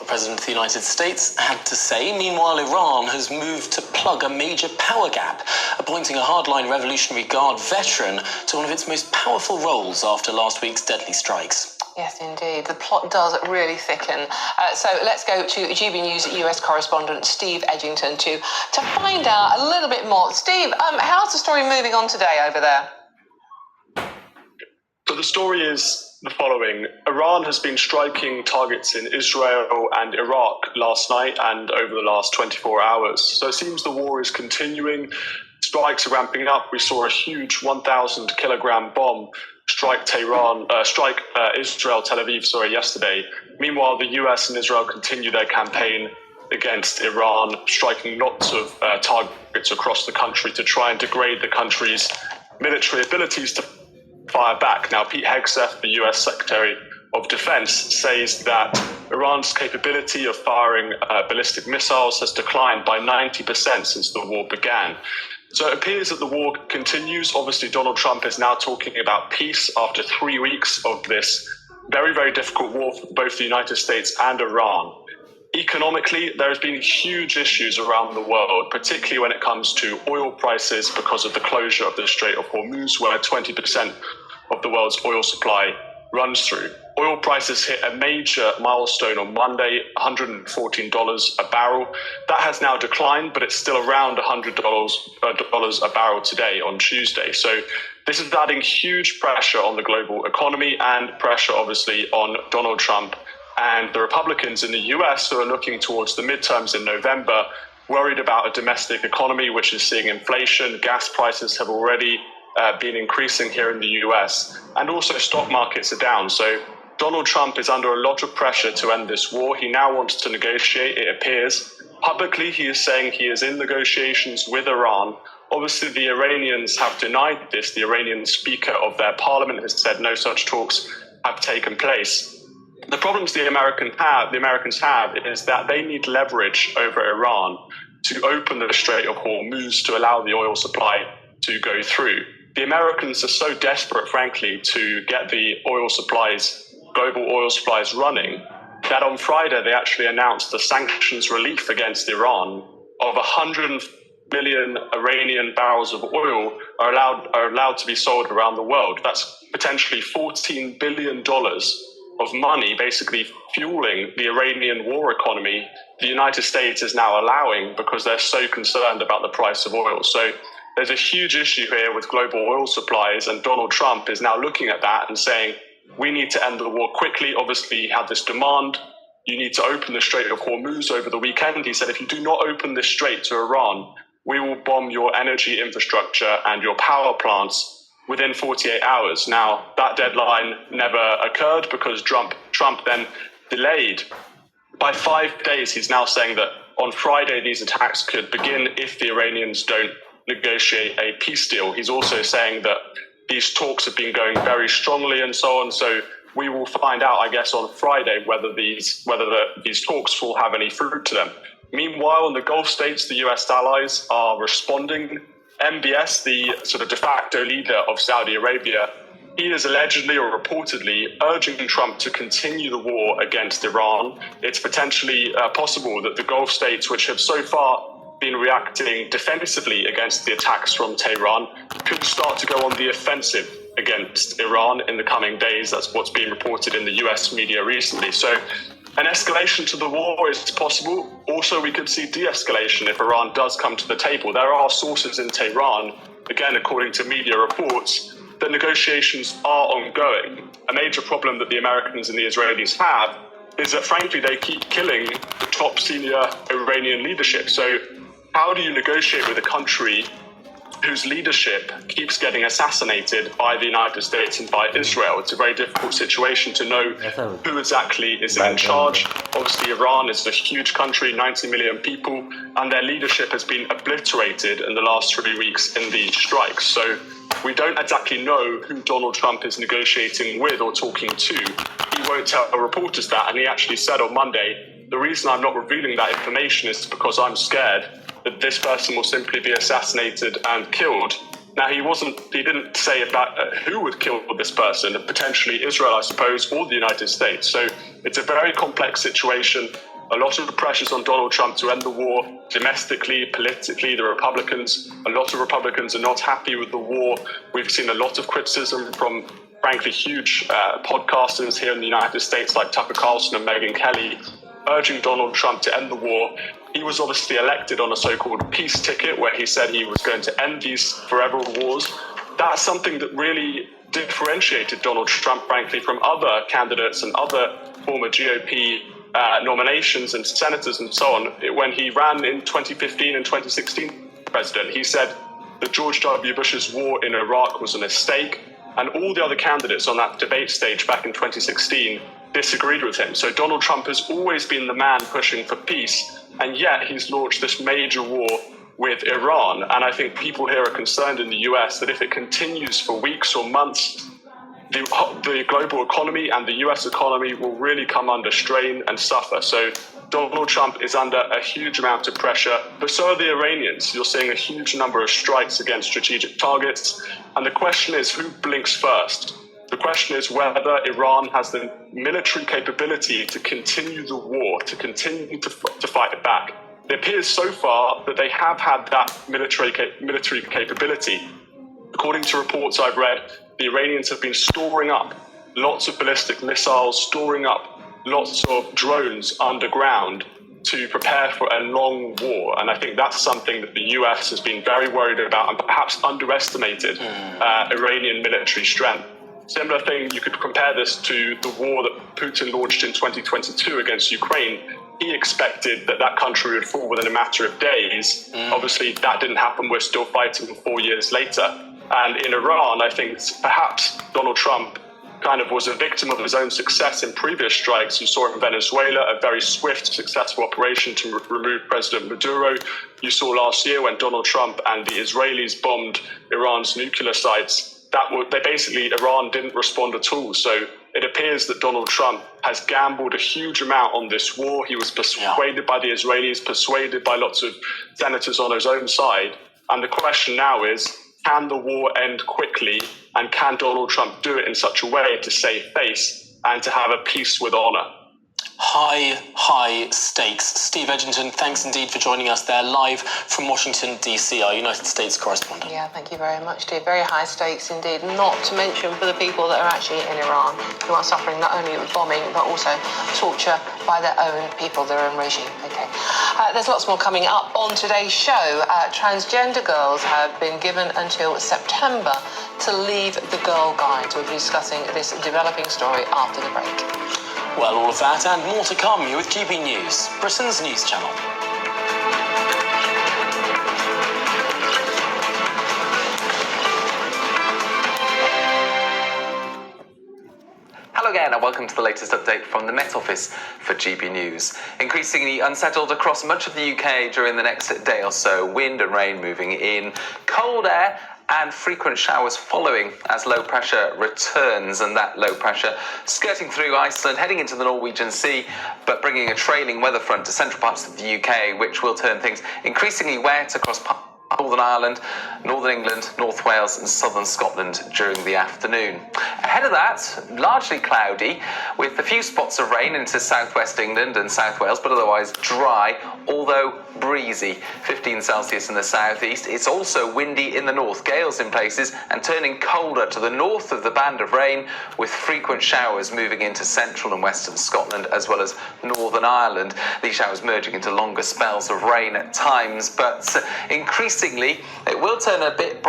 President of the United States had to say. Meanwhile, Iran has moved to plug a major power gap, appointing a hardline Revolutionary Guard veteran to one of its most powerful roles after last week's deadly strikes. Yes, indeed. The plot does really thicken. So let's go to GB News US correspondent Steve Edgington to find out a little bit more. Steve, how's the story moving on today over there? So the story is the following. Iran has been striking targets in Israel and Iraq last night and over the last 24 hours. So it seems the war is continuing. Strikes are ramping up. We saw a huge 1,000 kilogram bomb strike Israel, Tel Aviv, yesterday. Meanwhile, the US and Israel continue their campaign against Iran, striking lots of targets across the country to try and degrade the country's military abilities to fire back. Now, Pete Hegseth, the US Secretary of Defense, says that Iran's capability of firing ballistic missiles has declined by 90% since the war began. So it appears that the war continues. Obviously, Donald Trump is now talking about peace after 3 weeks of this very, very difficult war for both the United States and Iran. Economically, there has been huge issues around the world, particularly when it comes to oil prices because of the closure of the Strait of Hormuz, where 20% of the world's oil supply runs through. Oil prices hit a major milestone on Monday, $114 a barrel. That has now declined, but it's still around $100 a barrel today on Tuesday. So this is adding huge pressure on the global economy and pressure, obviously, on Donald Trump and the Republicans in the US who are looking towards the midterms in November, worried about a domestic economy which is seeing inflation. Gas prices have already been increasing here in the US, and also stock markets are down. So Donald Trump is under a lot of pressure to end this war. He now wants to negotiate, it appears. Publicly, he is saying he is in negotiations with Iran. Obviously, the Iranians have denied this. The Iranian Speaker of their parliament has said no such talks have taken place. The problems the Americans have is that they need leverage over Iran to open the Strait of Hormuz to allow the oil supply to go through. The Americans are so desperate, frankly, to get the global oil supplies running, that on Friday they actually announced the sanctions relief against Iran of 100 million Iranian barrels of oil are allowed to be sold around the world. That's potentially $14 billion of money basically fueling the Iranian war economy the United States is now allowing because they're so concerned about the price of oil. So there's a huge issue here with global oil supplies, and Donald Trump is now looking at that and saying, we need to end the war quickly. Obviously, he had this demand. You need to open the Strait of Hormuz over the weekend. He said, if you do not open this strait to Iran, we will bomb your energy infrastructure and your power plants within 48 hours. Now, that deadline never occurred because Trump then delayed by 5 days. He's now saying that on Friday, these attacks could begin if the Iranians don't negotiate a peace deal. He's also saying that these talks have been going very strongly and so on. So we will find out, I guess, on Friday whether these talks will have any fruit to them. Meanwhile, in the Gulf states, the US allies are responding. MBS, the sort of de facto leader of Saudi Arabia, he is allegedly or reportedly urging Trump to continue the war against Iran. It's potentially possible that the Gulf states, which have so far been reacting defensively against the attacks from Tehran, could start to go on the offensive against Iran in the coming days. That's what's been reported in the US media recently. So an escalation to the war is possible. Also, we could see de-escalation if Iran does come to the table. There are sources in Tehran, again, according to media reports, that negotiations are ongoing. A major problem that the Americans and the Israelis have is that, frankly, they keep killing the top senior Iranian leadership. So how do you negotiate with a country whose leadership keeps getting assassinated by the United States and by Israel? It's a very difficult situation to know who exactly is in charge. Obviously, Iran is a huge country, 90 million people, and their leadership has been obliterated in the last 3 weeks in these strikes. So we don't exactly know who Donald Trump is negotiating with or talking to. He won't tell reporters that, and he actually said on Monday, the reason I'm not revealing that information is because I'm scared that this person will simply be assassinated and killed. Now, he didn't say about who would kill this person, potentially Israel, I suppose, or the United States. So it's a very complex situation. A lot of the pressures on Donald Trump to end the war domestically, politically. A lot of Republicans are not happy with the war. We've seen a lot of criticism from, frankly, huge podcasters here in the United States like Tucker Carlson and Megyn Kelly, urging Donald Trump to end the war. He was obviously elected on a so-called peace ticket where he said he was going to end these forever wars. That's something that really differentiated Donald Trump, frankly, from other candidates and other former GOP nominations and senators and so on. When he ran in 2015 and 2016 president, he said that George W. Bush's war in Iraq was a mistake, and all the other candidates on that debate stage back in 2016 disagreed with him. So Donald Trump has always been the man pushing for peace, and yet he's launched this major war with Iran. And I think people here are concerned in the US that if it continues for weeks or months, the global economy and the US economy will really come under strain and suffer. So Donald Trump is under a huge amount of pressure, but so are the Iranians. You're seeing a huge number of strikes against strategic targets. And the question is, who blinks first? The question is whether Iran has the military capability to continue the war, to continue to fight it back. It appears so far that they have had that military capability. According to reports I've read, the Iranians have been storing up lots of ballistic missiles, storing up lots of drones underground to prepare for a long war. And I think that's something that the US has been very worried about and perhaps underestimated Iranian military strength. Similar thing, you could compare this to the war that Putin launched in 2022 against Ukraine. He expected that country would fall within a matter of days. Obviously, that didn't happen. We're still fighting 4 years later. And in Iran, I think perhaps Donald Trump kind of was a victim of his own success in previous strikes. You saw in Venezuela a very swift, successful operation to remove President Maduro. You saw last year when Donald Trump and the Israelis bombed Iran's nuclear sites. Iran didn't respond at all. So it appears that Donald Trump has gambled a huge amount on this war. He was persuaded by the Israelis, persuaded by lots of senators on his own side. And the question now is, can the war end quickly? And can Donald Trump do it in such a way to save face and to have a peace with honor? High stakes. Steve Edgington, thanks indeed for joining us there live from Washington, D.C., our United States correspondent. Yeah, thank you very much, Steve. Very high stakes indeed, not to mention for the people that are actually in Iran who are suffering not only bombing but also torture by their own people, their own regime. Okay. There's lots more coming up on today's show. Transgender girls have been given until September to leave the Girl Guides. We'll be discussing this developing story after the break. Well, all of that and more to come with GB News, Britain's news channel. Hello again and welcome to the latest update from the Met Office for GB News. Increasingly unsettled across much of the UK during the next day or so. Wind and rain moving in, cold air and frequent showers following as low pressure returns, and that low pressure skirting through Iceland, heading into the Norwegian Sea, but bringing a trailing weather front to central parts of the UK, which will turn things increasingly wet across Northern Ireland, Northern England, North Wales and Southern Scotland during the afternoon. Ahead of that, largely cloudy with a few spots of rain into southwest England and South Wales, but otherwise dry, although breezy. 15 Celsius in the southeast. It's also windy in the north, gales in places, and turning colder to the north of the band of rain, with frequent showers moving into central and western Scotland as well as Northern Ireland. These showers merging into longer spells of rain at times, but increasingly it will turn a bit